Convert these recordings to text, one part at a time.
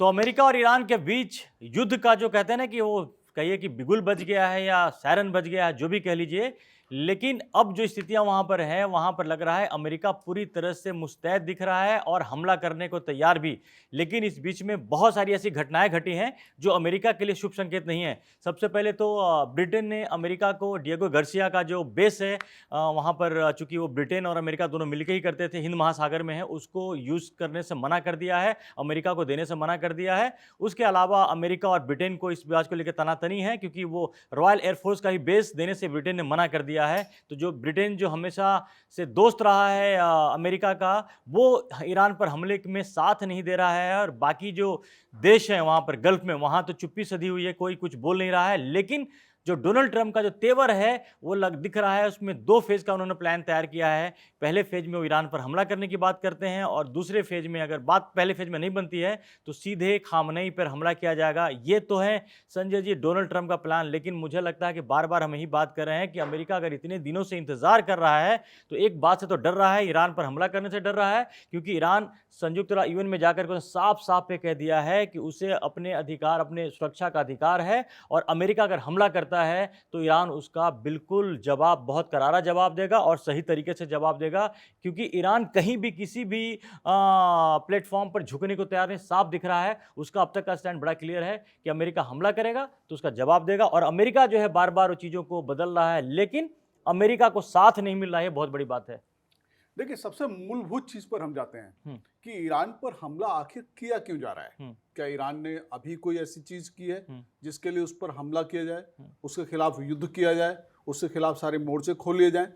तो अमेरिका और ईरान के बीच युद्ध का जो कहते हैं ना कि वो कहिए कि बिगुल बज गया है या सायरन बज गया है, जो भी कह लीजिए। लेकिन अब जो स्थितियां वहां पर है, वहां पर लग रहा है अमेरिका पूरी तरह से मुस्तैद दिख रहा है और हमला करने को तैयार भी। लेकिन इस बीच में बहुत सारी ऐसी घटनाएं घटी हैं जो अमेरिका के लिए शुभ संकेत नहीं है। सबसे पहले तो ब्रिटेन ने अमेरिका को डिएगो गार्सिया का जो बेस है वहां पर, चूंकि वो ब्रिटेन और अमेरिका दोनों मिलकर ही करते थे, हिंद महासागर में है, उसको यूज करने से मना कर दिया है, अमेरिका को देने से मना कर दिया है। उसके अलावा अमेरिका और ब्रिटेन को इस बात को लेकर तनातनी है क्योंकि वो रॉयल एयरफोर्स का ही बेस देने से ब्रिटेन ने मना कर दिया है। तो जो ब्रिटेन जो हमेशा से दोस्त रहा है अमेरिका का, वो ईरान पर हमले में साथ नहीं दे रहा है। और बाकी जो देश हैं वहां पर गल्फ में, वहां तो चुप्पी सधी हुई है, कोई कुछ बोल नहीं रहा है। लेकिन जो डोनाल्ड ट्रंप का जो तेवर है वो दिख रहा है, उसमें दो फेज का उन्होंने प्लान तैयार किया है। पहले फेज में वो ईरान पर हमला करने की बात करते हैं और दूसरे फेज में अगर बात पहले फेज में नहीं बनती है तो सीधे खामनेई पर हमला किया जाएगा। ये तो है संजय जी डोनाल्ड ट्रंप का प्लान। लेकिन मुझे लगता है कि बार बार हम यही बात कर रहे हैं कि अमेरिका अगर इतने दिनों से इंतजार कर रहा है तो एक बात से तो डर रहा है, ईरान पर हमला करने से डर रहा है, क्योंकि ईरान संयुक्त यूएन में जाकर के साफ साफ पे कह दिया है कि उसे अपने अधिकार, अपने सुरक्षा का अधिकार है। और अमेरिका अगर हमला करता है तो ईरान उसका बिल्कुल जवाब, बहुत करारा जवाब देगा और सही तरीके से जवाब देगा, क्योंकि ईरान कहीं भी किसी भी प्लेटफॉर्म पर झुकने को तैयार नहीं, साफ दिख रहा है। उसका अब तक का स्टैंड बड़ा क्लियर है कि अमेरिका हमला करेगा तो उसका जवाब देगा। और अमेरिका जो है बार बार वो चीज़ों को बदल रहा है, लेकिन अमेरिका को साथ नहीं मिल रहा है, बहुत बड़ी बात है। देखिए, सबसे मूलभूत चीज पर हम जाते हैं कि ईरान पर हमला आखिर किया क्यों जा रहा है। क्या ईरान ने अभी कोई ऐसी चीज की है जिसके लिए उस पर हमला किया जाए, उसके खिलाफ युद्ध किया जाए, उसके खिलाफ सारे मोर्चे खोल लिए जाएं?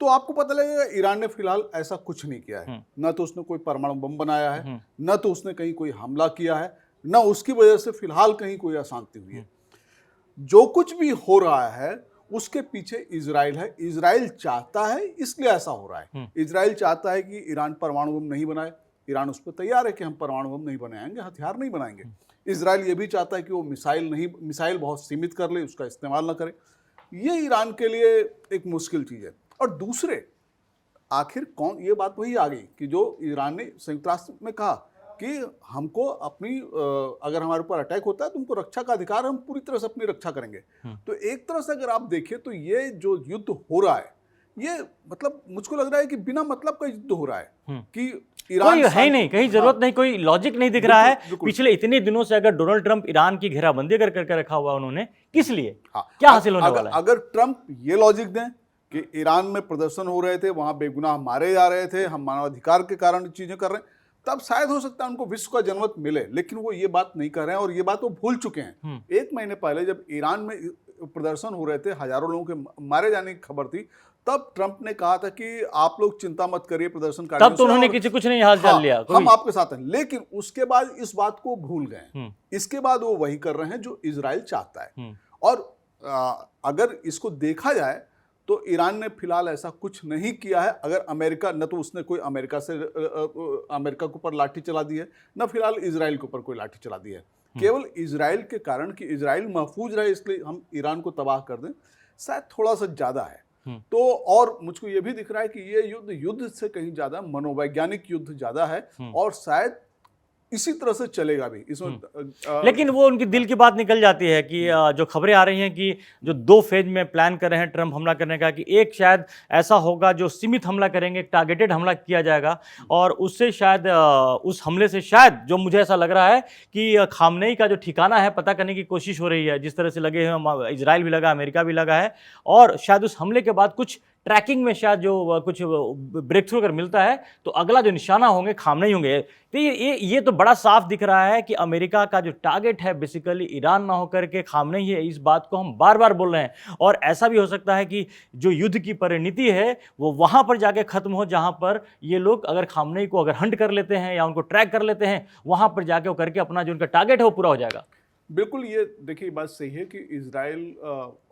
तो आपको पता लगेगा ईरान ने फिलहाल ऐसा कुछ नहीं किया है। न तो उसने कोई परमाणु बम बनाया है, न तो उसने कहीं कोई हमला किया है, न उसकी वजह से फिलहाल कहीं कोई अशांति हुई है। जो कुछ भी हो रहा है उसके पीछे इजराइल है। इजराइल चाहता है, इसलिए ऐसा हो रहा है। इजराइल चाहता है कि ईरान परमाणु बम नहीं बनाए। ईरान उस पर तैयार है कि हम परमाणु बम नहीं बनाएंगे, हथियार नहीं बनाएंगे। इजराइल ये भी चाहता है कि वो मिसाइल बहुत सीमित कर ले, उसका इस्तेमाल ना करे। ये ईरान के लिए एक मुश्किल चीज है। और दूसरे, आखिर कौन, ये बात वही आ गई कि जो ईरान ने संयुक्त राष्ट्र में कहा कि हमको अपनी अगर हमारे ऊपर अटैक होता है तो हमको रक्षा का अधिकार, हम पूरी तरह से अपनी रक्षा करेंगे। तो एक तरह से अगर आप देखिए तो ये जो युद्ध हो रहा है, ये मतलब मुझको लग रहा है कि बिना मतलब का युद्ध हो रहा है कि ईरान कोई है ही नहीं, कहीं जरूरत नहीं, कोई लॉजिक नहीं दिख रहा है। पिछले इतने दिनों से अगर डोनाल्ड ट्रंप ईरान की घेराबंदी अगर करके रखा हुआ उन्होंने, किस लिए, क्या हासिल होने वाला है? अगर ट्रंप ये लॉजिक दें कि ईरान में प्रदर्शन हो रहे थे, वहां बेगुनाह मारे जा रहे थे, हम मानवाधिकार के कारण चीजें कर रहे हैं, तब शायद हो सकता है उनको विश्व का जनमत मिले। लेकिन वो ये बात नहीं कर रहे हैं और ये बात वो भूल चुके हैं। एक महीने पहले जब ईरान में प्रदर्शन हो रहे थे, हजारों लोगों के मारे जाने की खबर थी, तब ट्रंप ने कहा था कि आप लोग चिंता मत करिए प्रदर्शनकारियों से, तब तो उन्होंने किसी कुछ नहीं हाल चाल लिया, हम आपके साथ हैं। लेकिन उसके बाद इस बात को भूल गए। इसके बाद वो वही कर रहे हैं जो इजराइल चाहता है। और अगर इसको देखा जाए तो ईरान ने फिलहाल ऐसा कुछ नहीं किया है। अगर अमेरिका, न तो उसने कोई अमेरिका के ऊपर लाठी चला दी है, न फिलहाल इजराइल के ऊपर कोई लाठी चला दी है। केवल इजराइल के कारण कि इजराइल महफूज रहे इसलिए हम ईरान को तबाह कर दें, शायद थोड़ा सा ज्यादा है। तो और मुझको ये भी दिख रहा है कि ये युद्ध से कहीं ज्यादा मनोवैज्ञानिक युद्ध ज्यादा है और शायद इसी तरह से चलेगा भी इसमें। लेकिन वो उनकी दिल की बात निकल जाती है कि जो खबरें आ रही हैं कि जो दो फेज में प्लान कर रहे हैं ट्रंप हमला करने का, कि एक शायद ऐसा होगा जो सीमित हमला करेंगे, एक टारगेटेड हमला किया जाएगा, और उससे शायद उस हमले से शायद, जो मुझे ऐसा लग रहा है कि खामनेई का जो ठिकाना है पता करने की कोशिश हो रही है। जिस तरह से लगे हैं, इजराइल भी लगा, अमेरिका भी लगा है, और शायद उस हमले के बाद कुछ ट्रैकिंग में शायद जो कुछ ब्रेक थ्रू अगर मिलता है तो अगला जो निशाना होंगे खामनेई होंगे। तो ये तो बड़ा साफ दिख रहा है कि अमेरिका का जो टारगेट है बेसिकली ईरान ना होकर के खामनेई है। इस बात को हम बार बार बोल रहे हैं। और ऐसा भी हो सकता है कि जो युद्ध की परिणति है वो वहां पर जाके खत्म हो जहां पर ये लोग अगर खामनेई को अगर हंट कर लेते हैं या उनको ट्रैक कर लेते हैं, वहां पर जाके वो करके अपना जो उनका टारगेट है वो पूरा हो जाएगा। बिल्कुल, ये देखिए बात सही है कि इजराइल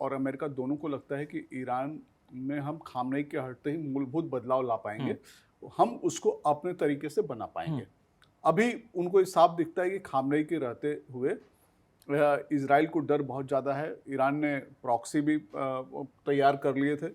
और अमेरिका दोनों को लगता है कि ईरान में हम खामनेई के हटते ही मूलभूत बदलाव ला पाएंगे, हम उसको अपने तरीके से बना पाएंगे। अभी उनको साफ दिखता है कि खामनेई के रहते हुए इजराइल को डर बहुत ज़्यादा है। ईरान ने प्रॉक्सी भी तैयार कर लिए थे।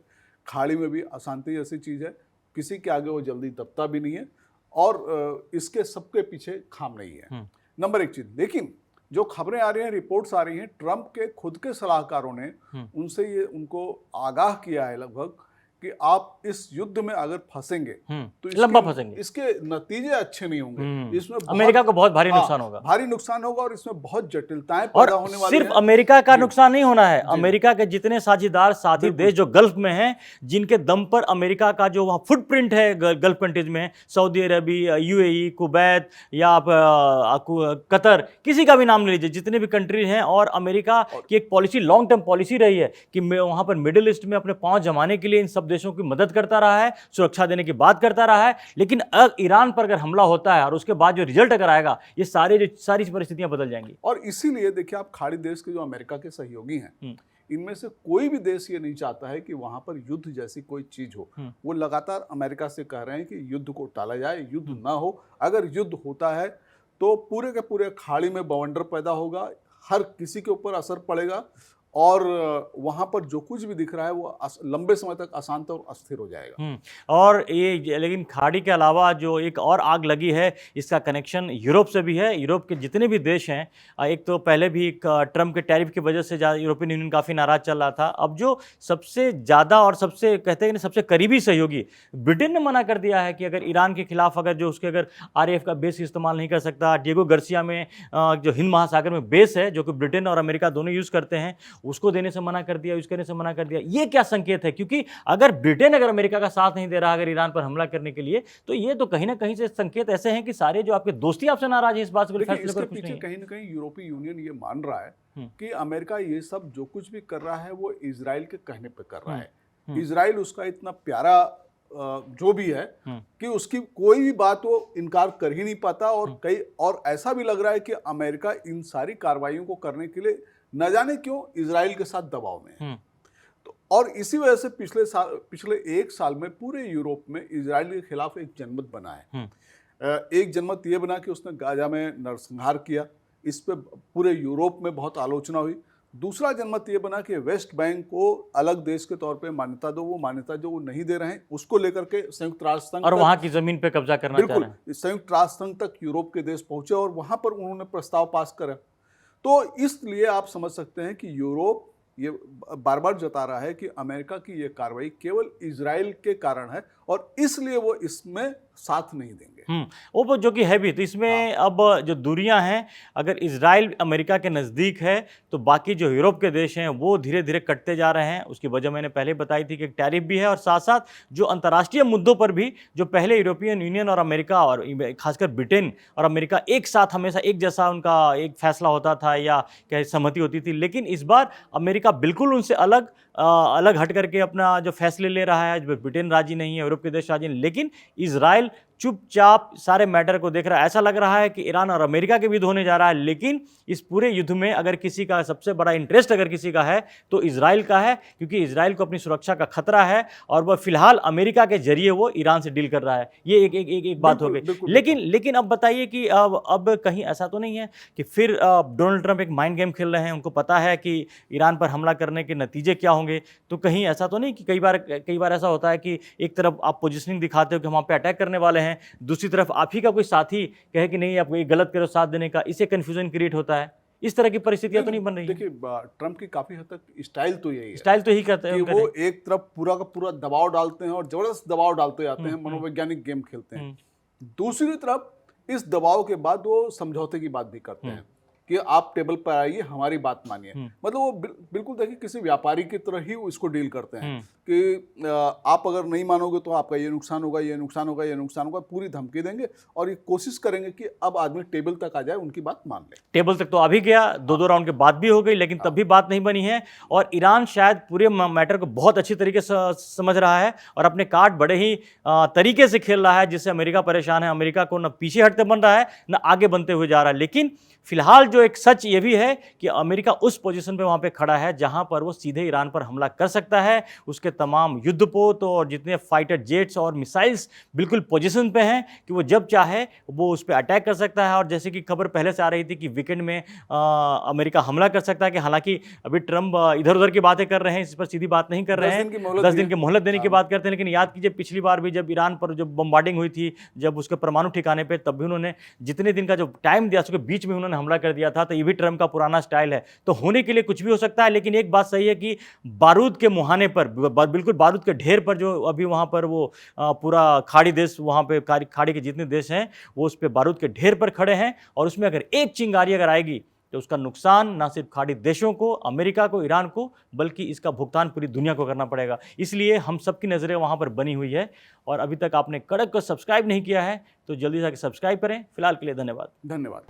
खाड़ी में भी अशांति जैसी चीज़ है, किसी के आगे वो जल्दी दबता भी नहीं है, और इसके सबके पीछे खामनेई है। नंबर एक चीज। लेकिन जो खबरें आ रही हैं, रिपोर्ट्स आ रही हैं, ट्रंप के खुद के सलाहकारों ने उनसे ये उनको आगाह किया है लगभग कि आप इस युद्ध में अगर फंसेंगे तो लंबा फंसेंगे, इसके नतीजे अच्छे नहीं होंगे। इसमें अमेरिका को बहुत भारी नुकसान होगा, भारी नुकसान होगा और इसमें बहुत जटिलताएं और पैदा होने वाली सिर्फ हैं। अमेरिका का नुकसान नहीं होना है, अमेरिका के जितने साझीदार साथी देश जो गल्फ में हैं, जिनके दम पर अमेरिका का जो वहाँ फुटप्रिंट है गल्फ कंट्रीज में, सऊदी अरबिया, यूएई, कुवैत या आप कतर, किसी का भी नाम ले लीजिए, जितने भी कंट्रीज हैं, और अमेरिका की एक पॉलिसी, लॉन्ग टर्म पॉलिसी रही है कि वहाँ पर मिडिल ईस्ट में अपने पांव जमाने के लिए इन सब देशों की मदद करता रहा है, सुरक्षा देने की बात करता रहा है। लेकिन ईरान पर अगर हमला होता है और उसके बाद जो रिजल्ट अगर आएगा, ये सारी परिस्थितियां बदल जाएंगी। और इसीलिए देखिए, आप खाड़ी देश के जो अमेरिका के सहयोगी हैं, इनमें से कोई भी देश ये नहीं चाहता है कि वहां पर युद्ध जैसी कोई चीज हो। वो लगातार अमेरिका से कह रहे हैं कि युद्ध को टाला जाए, युद्ध ना हो। अगर युद्ध होता है तो पूरे के पूरे खाड़ी में बवंडर पैदा होगा, हर किसी के ऊपर असर पड़ेगा, और वहां पर जो कुछ भी दिख रहा है वो लंबे समय तक अशांत और अस्थिर हो जाएगा। और ये लेकिन खाड़ी के अलावा जो एक और आग लगी है, इसका कनेक्शन यूरोप से भी है। यूरोप के जितने भी देश हैं, एक तो पहले भी ट्रंप के टैरिफ की वजह से यूरोपियन यूनियन काफ़ी नाराज चल रहा था। अब जो सबसे ज़्यादा और सबसे कहते हैं सबसे करीबी सहयोगी ब्रिटेन ने मना कर दिया है कि अगर ईरान के खिलाफ अगर जो उसके अगर RAF का बेस इस्तेमाल नहीं कर सकता, डिएगो गार्सिया में जो हिंद महासागर में बेस है जो कि ब्रिटेन और अमेरिका दोनों यूज़ करते हैं, उसको देने से मना कर दिया, यूज करने से मना कर दिया। ये क्या संकेत है? क्योंकि अगर ब्रिटेन अगर अमेरिका का साथ नहीं दे रहा अगर ईरान पर हमला करने के लिए, तो ये तो कहीं ना कहीं से संकेत ऐसे हैं कि सारे जो आपके दोस्ती आपसे नाराज है इस बात को फैसले पर कुछ नहीं है। कहीं ना कहीं यूरोपीय यूनियन ये मान रहा है कि अमेरिका ये सब जो कुछ भी कर रहा है वो इजराइल के कहने पे कर रहा है। इजराइल उसका इतना प्यारा जो भी है कि उसकी कोई भी बात वो इनकार कर ही नहीं पाता, और ऐसा भी लग रहा है कि अमेरिका इन सारी कार्रवाइयों को करने के लिए न जाने क्यों इजराइल के साथ दबाव में है। तो और इसी वजह से पिछले एक साल में पूरे यूरोप में इजराइल के खिलाफ एक जनमत बना है। एक जनमत ये बना कि उसने गाजा में नरसंहार किया, इस पे पूरे यूरोप में बहुत आलोचना हुई। दूसरा जनमत ये बना कि वेस्ट बैंक को अलग देश के तौर पे मान्यता दो। वो मान्यता जो वो नहीं दे रहे हैं उसको लेकर के संयुक्त राष्ट्र संघ और वहां की जमीन पे कब्जा करना चाह रहे हैं। संयुक्त राष्ट्र संघ तक यूरोप के देश पहुंचे और वहां पर उन्होंने प्रस्ताव पास करा। तो इसलिए आप समझ सकते हैं कि यूरोप ये बार बार जता रहा है कि अमेरिका की ये कार्रवाई केवल इजराइल के कारण है और इसलिए वो इसमें साथ नहीं देंगे। वो जो कि है भी, तो इसमें अब जो दूरियां हैं, अगर इजराइल अमेरिका के नज़दीक है तो बाकी जो यूरोप के देश हैं वो धीरे धीरे कटते जा रहे हैं। उसकी वजह मैंने पहले बताई थी कि एक टैरिफ भी है, और साथ साथ जो अंतर्राष्ट्रीय मुद्दों पर भी जो पहले यूरोपियन यूनियन और अमेरिका और खासकर ब्रिटेन और अमेरिका एक साथ हमेशा एक जैसा उनका एक फैसला होता था या क्या सहमति होती थी, लेकिन इस बार अमेरिका बिल्कुल उनसे अलग हट करके अपना जो फैसले ले रहा है। ब्रिटेन राजी नहीं है, यूरोप के देश राजी नहीं, लेकिन इजराइल चुपचाप सारे मैटर को देख रहा है। ऐसा लग रहा है कि ईरान और अमेरिका के युद्ध होने जा रहा है, लेकिन इस पूरे युद्ध में अगर किसी का सबसे बड़ा इंटरेस्ट अगर किसी का है तो इजराइल का है, क्योंकि इजराइल को अपनी सुरक्षा का खतरा है और वह फिलहाल अमेरिका के जरिए वो ईरान से डील कर रहा है। ये एक बात हो गई। लेकिन अब बताइए कि अब कहीं ऐसा तो नहीं है कि फिर डोनाल्ड ट्रंप एक माइंड गेम खेल रहे हैं? उनको पता है कि ईरान पर हमला करने के नतीजे क्या होंगे, तो कहीं ऐसा तो नहीं कि कई बार ऐसा होता है कि एक तरफ आप पोजिशनिंग दिखाते हो कि हम आप पे अटैक करने वाले हैं, दूसरी तरफ आप ही का कोई साथी कहे कि नहीं आप ये गलत करो साथ देने का, इससे कंफ्यूजन क्रिएट होता है। इस तरह की परिस्थितियां तो नहीं बन रही। देखिए, ट्रंप की काफी हद तक स्टाइल तो यही है, स्टाइल तो यही कहते हैं कि वो एक तरफ पूरा का पूरा दबाव डालते हैं और जबरदस्त दबाव डालते जाते हैं, मनोवैज्ञानिक गेम खेलते हैं। दूसरी तरफ इस दबाव के बाद वो समझौते की बात भी करते हैं कि आप टेबल पर आइए, हमारी बात मानिए। मतलब वो बिल्कुल देखिए किसी व्यापारी की तरह ही इसको डील करते हैं कि आप अगर नहीं मानोगे तो आपका ये नुकसान होगा, ये नुकसान होगा, ये नुकसान होगा, पूरी धमकी देंगे और ये कोशिश करेंगे कि अब आदमी टेबल तक आ जाए, उनकी बात मान ले। टेबल तक तो आ भी गया, दो राउंड के बाद भी हो गई, लेकिन तब भी बात नहीं बनी है। और ईरान शायद पूरे मैटर को बहुत अच्छी तरीके से समझ रहा है और अपने कार्ड बड़े ही तरीके से खेल रहा है, जिससे अमेरिका परेशान है। अमेरिका को न पीछे हटते बन रहा है न आगे बनते हुए जा रहा है। लेकिन फिलहाल जो एक सच ये भी है कि अमेरिका उस पोजीशन पे वहां पे खड़ा है जहां पर वो सीधे ईरान पर हमला कर सकता है। उसके तमाम युद्धपोत और जितने फाइटर जेट्स और मिसाइल्स बिल्कुल पोजीशन पे हैं कि वो जब चाहे वो उस पर अटैक कर सकता है। और जैसे कि खबर पहले से आ रही थी कि वीकेंड में अमेरिका हमला कर सकता है, कि हालांकि अभी ट्रंप इधर उधर की बातें कर रहे हैं, इस पर सीधी बात नहीं कर रहे हैं, 10 दिन की मोहलत देने की बात करते हैं। लेकिन याद कीजिए पिछली बार भी जब ईरान पर जब बम्बार्डिंग हुई थी, जब उसके परमाणु ठिकाने पे, तब भी उन्होंने जितने दिन का जो टाइम दिया उसके बीच में उन्होंने हमला कर दिया था। तो ये भी ट्रंप का पुराना स्टाइल है। तो होने के लिए कुछ भी हो सकता है। लेकिन एक बात सही है कि बारूद के मुहाने पर, बिल्कुल बारूद के ढेर पर जो अभी वहां पर वो पूरा खाड़ी देश, वहां पे खाड़ी के जितने देश हैं वो उस पर बारूद के ढेर पर खड़े हैं। और उसमें अगर एक चिंगारी अगर आएगी तो उसका नुकसान ना सिर्फ खाड़ी देशों को, अमेरिका को, ईरान को, बल्कि इसका भुगतान पूरी दुनिया को करना पड़ेगा। इसलिए हम सबकी नज़रें वहां पर बनी हुई है। और अभी तक आपने कड़क को सब्सक्राइब नहीं किया है तो जल्दी से सब्सक्राइब करें। फिलहाल के लिए धन्यवाद। धन्यवाद।